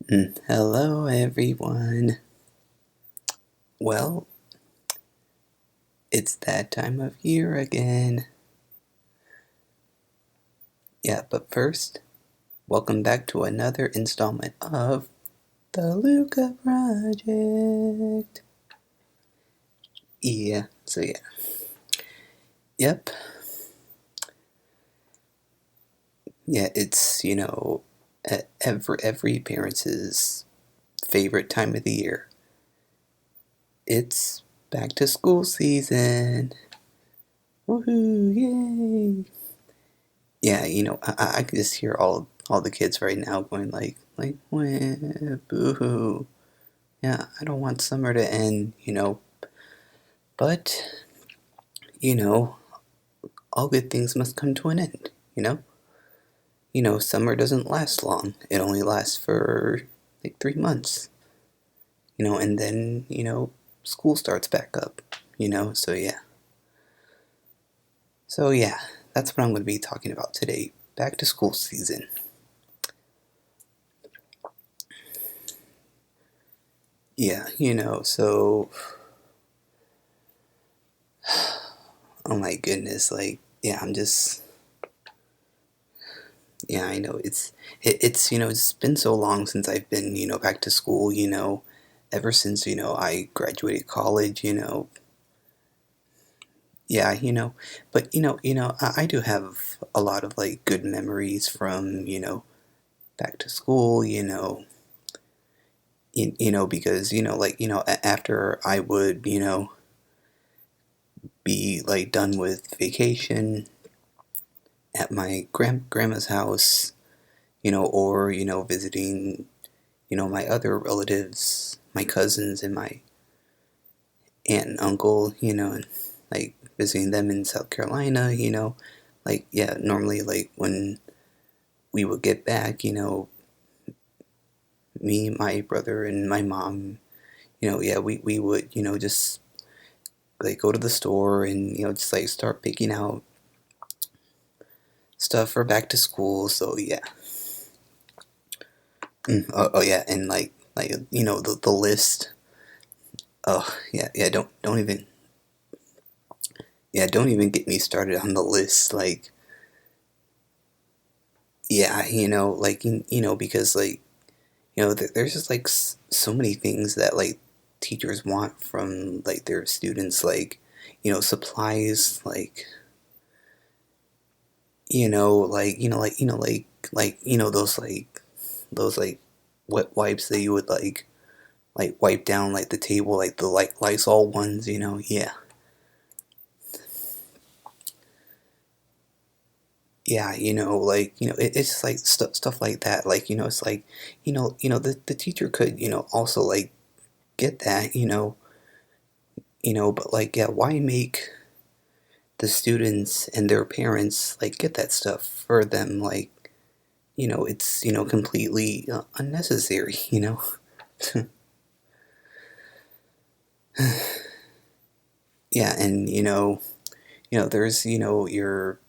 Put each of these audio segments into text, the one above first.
Hello, everyone. Well, it's that time of year again. Yeah, but first, welcome back to another installment of the LUCA Project. Yeah. Yep. Yeah, it's, every parent's favorite time of the year. It's back to school season. Woohoo, yay! Yeah, I can just hear all the kids right now going like, wah, boo-hoo. Yeah, I don't want summer to end. But, you know, all good things must come to an end. Summer doesn't last long. It only lasts for like 3 months. And then, school starts back up. So yeah, that's what I'm going to be talking about today. Back to school season. Yeah, so oh my goodness, like, yeah, yeah, I know it's been so long since I've been back to school. Ever since I graduated college. Yeah, but I do have a lot of like good memories from back to school. Because after I would be like done with vacation at my grandma's house, or visiting my other relatives, my cousins and my aunt and uncle, and like visiting them in South Carolina. Like, yeah, normally, like, when we would get back, me, my brother, and my mom, yeah, we would just like go to the store and just like start picking out stuff for back to school. So yeah. Oh yeah, and like the list. Oh yeah, don't even get me started on the list. Like, yeah, because there's just like so many things that like teachers want from like their students, like supplies, like those like wet wipes that you would like wipe down like the table, like the like Lysol ones. It's just like stuff like that. Like it's like the teacher could also like get that, but like, yeah, why make the students and their parents like get that stuff for them? Like, it's completely unnecessary. Yeah, and there's your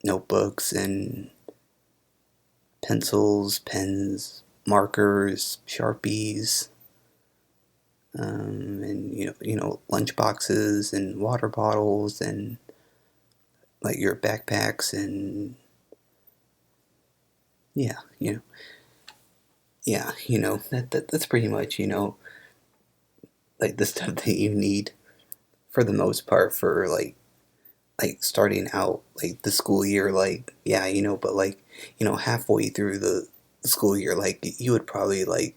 notebooks and pencils, pens, markers, sharpies, and lunch boxes and water bottles and like your backpacks and yeah, that's pretty much like the stuff that you need for the most part for like starting out like the school year. Like, yeah, but like halfway through the school year, like you would probably like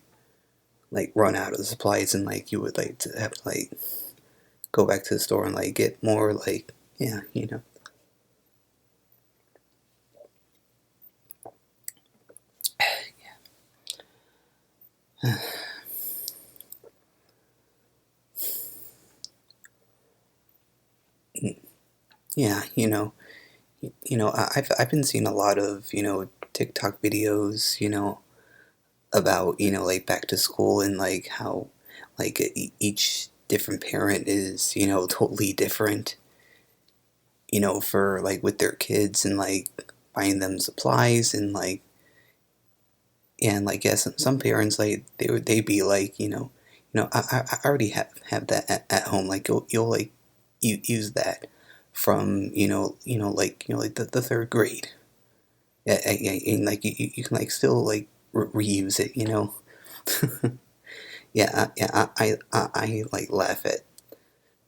run out of the supplies, and like you would like to have to like go back to the store and like get more, like, yeah. Yeah, I've been seeing a lot of TikTok videos about like back to school, and like how like each different parent is totally different for like with their kids, and like buying them supplies, and like And like yeah, some parents like they be like I already have that at home. Like you'll like use that from like the third grade. Yeah, and like you can like still like reuse it. Yeah, I like laugh at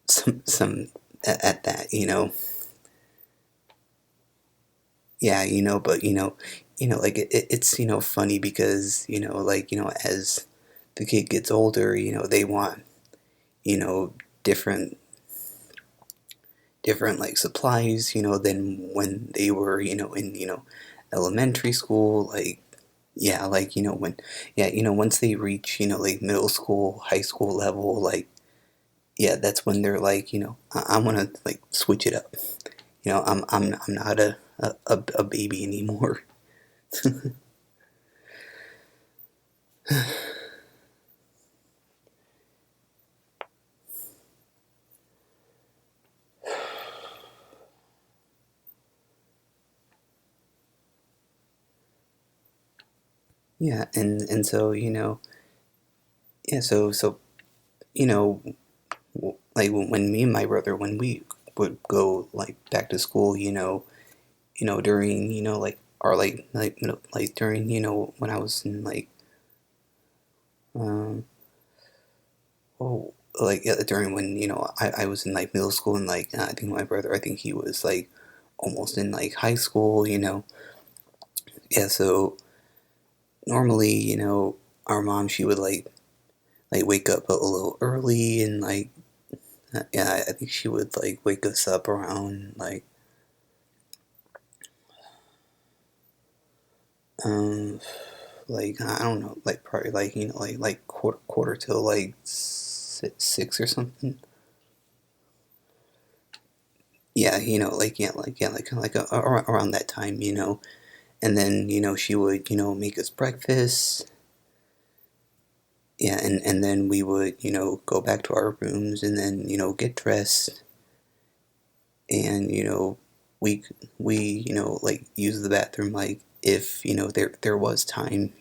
some at that. Yeah, but like it's funny because like as the kid gets older, they want you know different like supplies, than when they were in elementary school. Like yeah, like when yeah, once they reach like middle school, high school level, like yeah, that's when they're like I want to like switch it up. I'm not a baby anymore. Yeah, and so yeah, so you know like when me and my brother, when we would go like back to school, during like or like during when I was in like um oh like yeah, during when I was in like middle school, and like I think my brother, I think he was like almost in like high school. Yeah, so normally our mom, she would like wake up a little early, and like yeah, I think she would like wake us up around um like I don't know, like probably like like quarter till like six or something. Yeah, like yeah, like around that time, and then she would make us breakfast. Yeah, and then we would go back to our rooms, and then get dressed, and we like use the bathroom, like if there was time,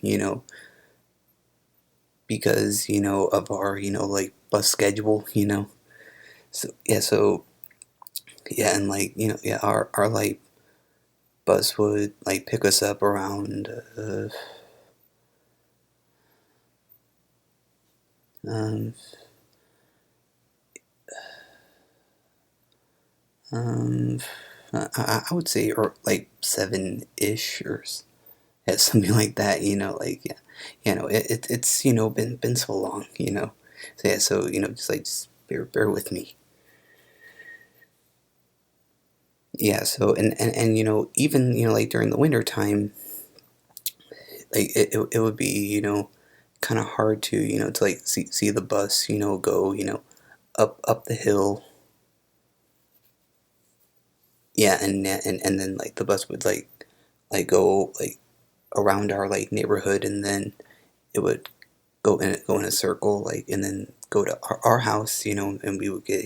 because of our like bus schedule. So yeah, yeah, and like yeah, our like bus would like pick us up around um um I would say or like seven ish, or yeah, something like that. Like yeah, it's been so long. So yeah, so just like just bear with me. Yeah, so and even like during the winter time, like it would be kind of hard to to like see the bus go up the hill. Yeah, and then like the bus would like go like around our like neighborhood, and then it would go in a circle, like, and then go to our house, and we would get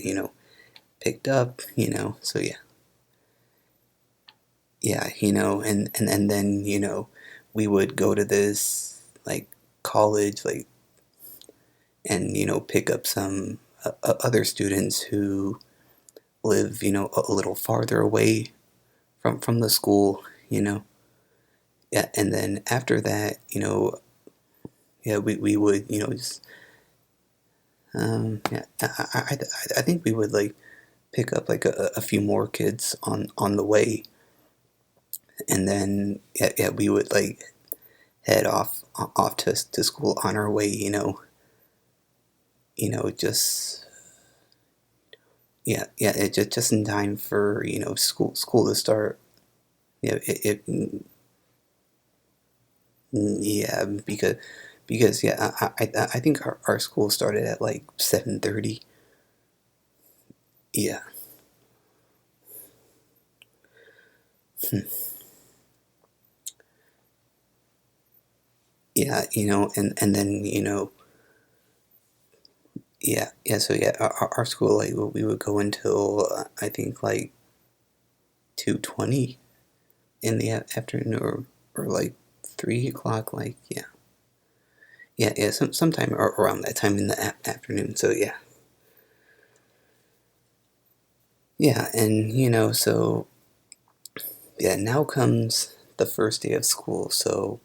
picked up. So yeah, yeah, and then we would go to this like college, like, and pick up some other students who live a little farther away from the school. Yeah, and then after that, yeah, we would just yeah, I think we would like pick up like a few more kids on the way, and then yeah, yeah, we would like head off to school on our way. Just yeah, yeah, it just in time for school to start. Yeah, yeah, because yeah, I think our school started at like 7:30. Yeah. Yeah, and then yeah, yeah, so yeah, our school, like, we would go until I think like 2:20 in the afternoon, or like 3 o'clock, like, yeah. yeah, sometime around that time in the afternoon. So yeah, and so yeah, now comes the first day of school. So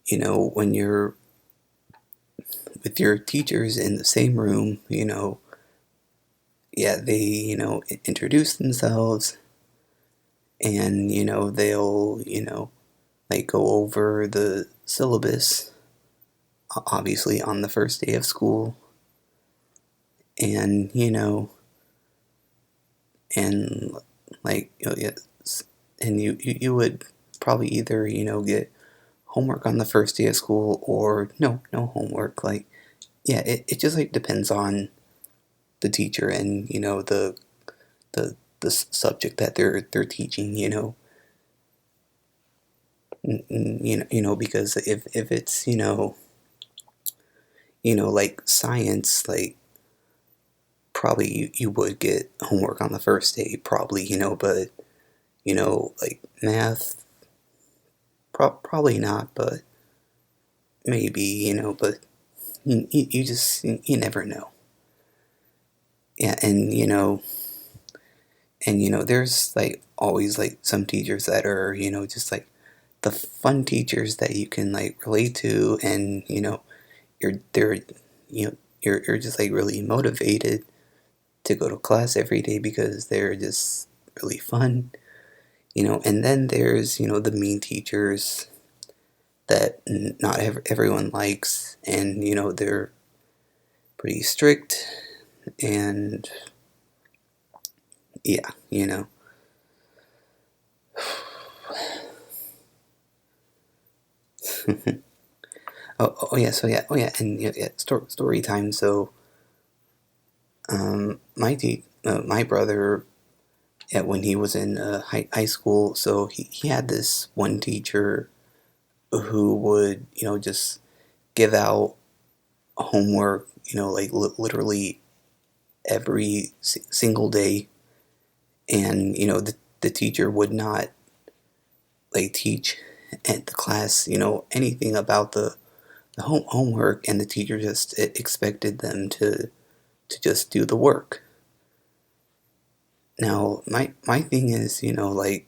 when you're with your teachers in the same room, yeah, they introduce themselves, and they'll like go over the syllabus, obviously on the first day of school, and and like yeah, and you would probably either get homework on the first day of school, or no homework. Like, yeah, it just like depends on the teacher, and the subject that they're teaching. Because if it's like science, like probably you would get homework on the first day, probably, but like math, probably not, but maybe, but you just you never know. Yeah, and there's like always like some teachers that are just like the fun teachers that you can like relate to, and they're you're just like really motivated to go to class every day because they're just really fun. And then there's the mean teachers that not everyone likes, and they're pretty strict, and yeah, oh yeah, so yeah, oh yeah, and yeah, story time. So my brother, yeah, when he was in high school, so he had this one teacher who would just give out homework, like literally every single day, and the teacher would not like teach at the class anything about the homework, and the teacher just expected them to just do the work. Now my thing is like,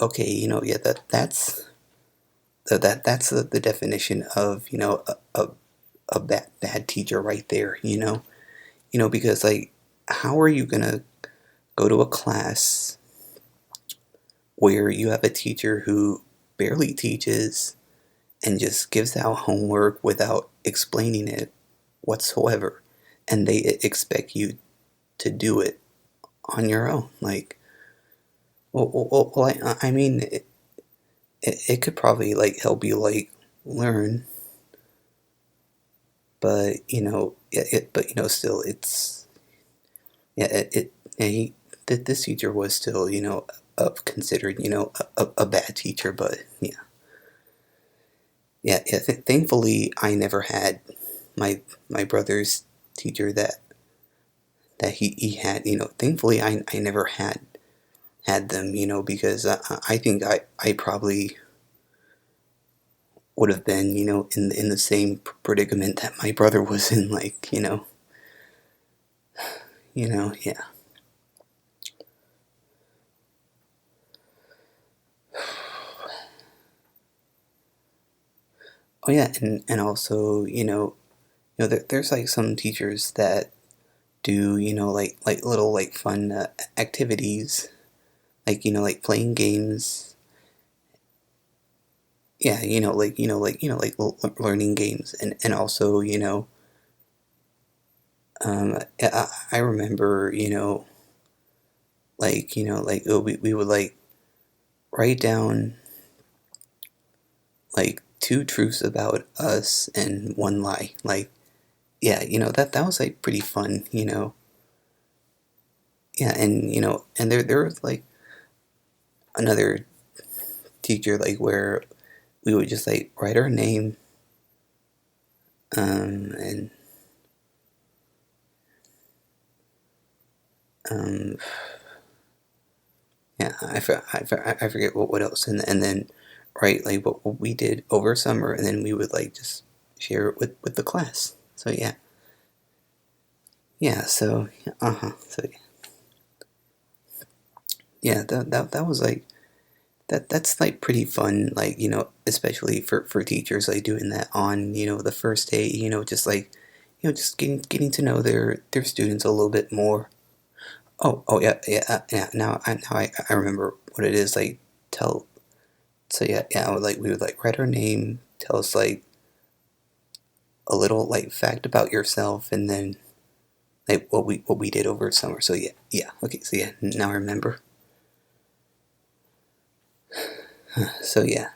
okay, yeah, that's the definition of a bad teacher right there. Because like, how are you gonna go to a class where you have a teacher who barely teaches and just gives out homework without explaining it whatsoever, and they expect you to do it on your own? Like, well, I mean, it could probably like help you like learn, but but still, it's yeah, yeah, this teacher was still up considered a bad teacher. But yeah, thankfully I never had my brother's teacher that he had. Thankfully I never had them, because I think I probably would have been in the same predicament that my brother was in. Like, yeah. Oh yeah, and also there's like some teachers that do like little like fun activities, like like playing games. Yeah, like learning games, and also I remember like like we would like write down like two truths about us and one lie. Like, yeah, that was like pretty fun. Yeah, and and there was like another teacher, like where we would just like write our name, and yeah, I forget what else, and then right? Like what we did over summer, and then we would like just share it with the class. So yeah, yeah. So So yeah, that was like that's like pretty fun. Like especially for teachers, like doing that on the first day. Just like just getting to know their students a little bit more. Oh yeah, yeah, yeah. Now I remember what it is. Like tell so yeah, yeah. We would like write our name, tell us like a little like fact about yourself, and then like what we did over summer. So yeah, yeah. Okay, so yeah, now I remember. So yeah.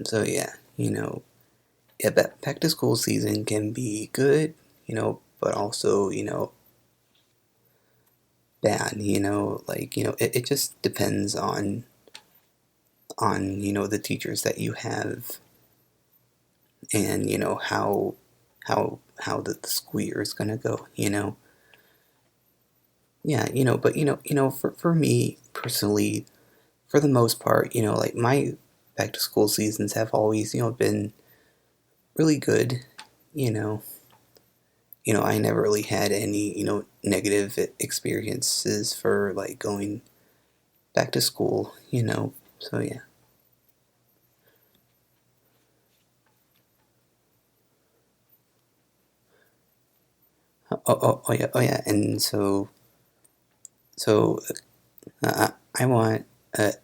So yeah, yeah, back to school season can be good, but also bad. Like it just depends on the teachers that you have, and how the school year is gonna go. Yeah, but for me personally, for the most part, like my back to school seasons have always been really good. You know, I never really had any negative experiences for like going back to school. So yeah. Oh yeah, and so I want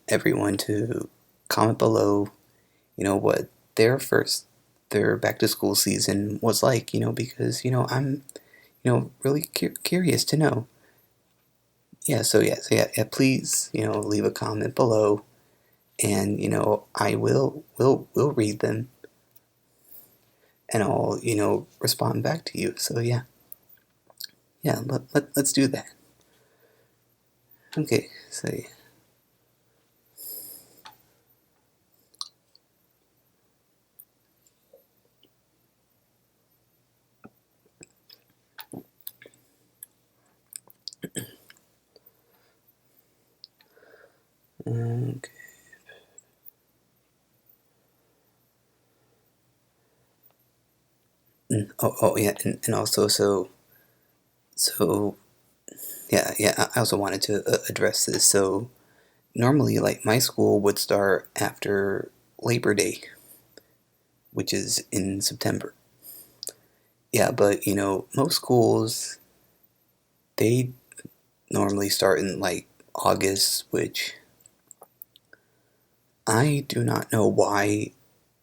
everyone to comment below, what their first their back to school season was like, because I'm really curious to know. Yeah, yeah, please, leave a comment below, and I will read them, and I'll respond back to you. So yeah, yeah, let's do that. Okay, so yeah. Okay. Oh yeah, and also so yeah, yeah. I also wanted to address this. So normally, like my school would start after Labor Day, which is in September. Yeah, but most schools, they normally start in like August, which I do not know why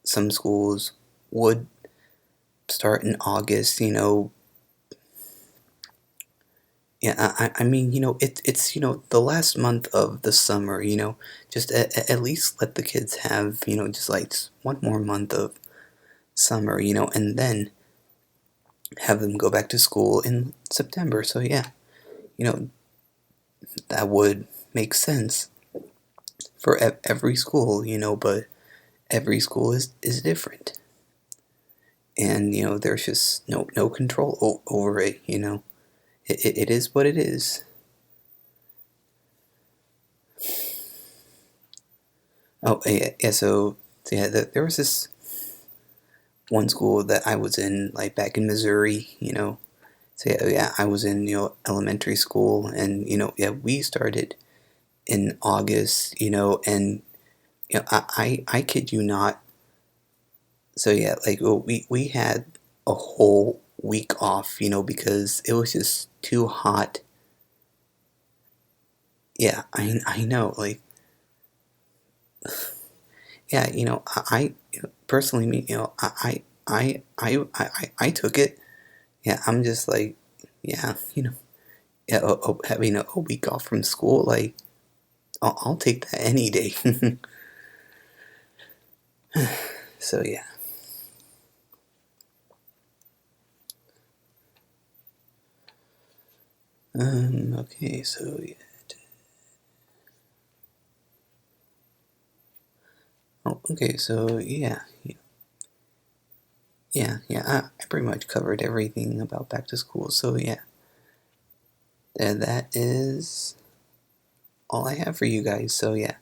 some schools would start in August. Yeah, I mean, it's the last month of the summer. Just at least let the kids have just like one more month of summer. And then have them go back to school in September. So yeah, you know that would make sense for every school. But every school is different, and there's just no control over it. It is what it is. Oh yeah, yeah. So yeah, there was this one school that I was in, like back in Missouri. So yeah, yeah, I was in elementary school, and yeah, we started in August. And I kid you not. So yeah, like we had a whole week off, because it was just too hot. Yeah, I know. Like yeah, personally, me, I took it. Yeah, I'm just like, yeah, yeah, having a week off from school, like I'll take that any day. So yeah. Okay, so yeah. Oh, okay, so I pretty much covered everything about back to school. So yeah, and that is all I have for you guys. So yeah,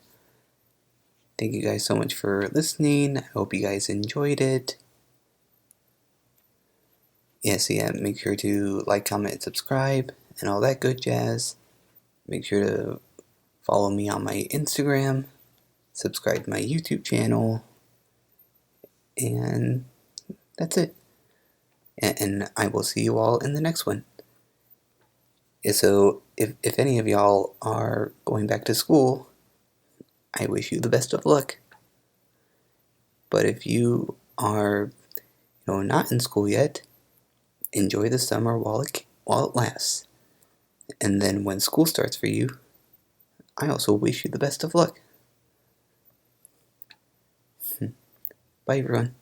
thank you guys so much for listening. I hope you guys enjoyed it. Yeah, so yeah, make sure to like, comment, and subscribe, and all that good jazz. Make sure to follow me on my Instagram, subscribe to my YouTube channel, and that's it. And I will see you all in the next one. Yeah, so if any of y'all are going back to school, I wish you the best of luck. But if you are, not in school yet, enjoy the summer while it lasts. And then when school starts for you, I also wish you the best of luck. Bye, everyone.